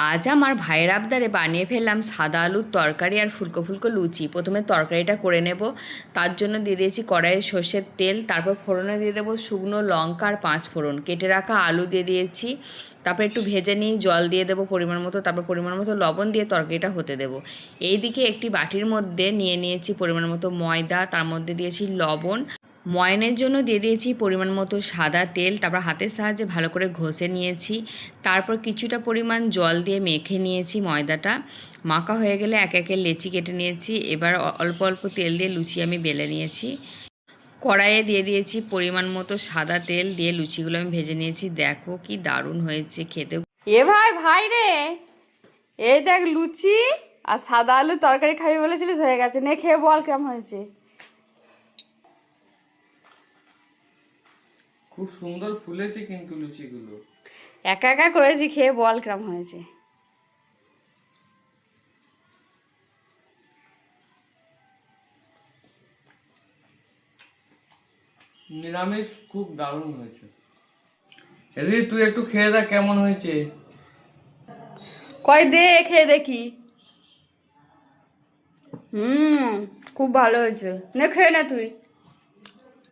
আজ আমার ভাইয়ের আবদারে বানিয়ে ফেললাম সাদা আলুর তরকারি আর ফুলকো ফুলকো লুচি। প্রথমে তরকারিটা করে নেব, তার জন্য দিয়ে দিয়েছি কড়াইয়ে সর্ষের তেল, তারপর ফোড়নে দিয়ে দেবো শুকনো লঙ্কা আর 5 ফোড়ন, কেটে রাখা আলু দিয়ে দিয়েছি, তারপর একটু ভেজে নিয়ে জল দিয়ে দেবো পরিমাণ মতো, তারপর পরিমাণ মতো লবণ দিয়ে তরকারিটা হতে দেবো। এইদিকে একটি বাটির মধ্যে নিয়ে নিয়েছি পরিমাণ মতো ময়দা, তার মধ্যে দিয়েছি লবণ, ময়ানের জন্য দিয়ে দিয়েছি পরিমাণ মতো সাদা তেল, তারপর হাতের সাহায্যে ভালো করে ঘষে নিয়েছি, তারপর কিছুটা পরিমাণ জল দিয়ে মেখে নিয়েছি ময়দাটা। মাখা হয়ে গেলে একে একে লেচি কেটে নিয়েছি। এবার অল্প অল্প তেল দিয়ে লুচি আমি বেলে নিয়েছি। কড়াইয়ে দিয়ে দিয়েছি পরিমাণ মতো সাদা তেল, দিয়ে লুচিগুলো আমি ভেজে নিয়েছি। দেখো কি দারুণ হয়েছে খেতে। এ ভাই ভাই রে, এই দেখ লুচি আর সাদা আলু তরকারি খাবি বলেছিলিস, হয়ে গেছে, নে খেয়ে বল কেমন হয়েছে। খুব সুন্দর ফুলেছে কিন্তু লুচিগুলো। একা একা করেছি, খেয়ে বল কেমন হয়েছে। নিরামিষ খুব দারুণ হয়েছে। এদি তুই একটু খেয়ে দেখ কেমন হয়েছে। কয় দে খেয়ে দেখি। খুব ভালো হয়েছে, নে খেয়ে না তুই।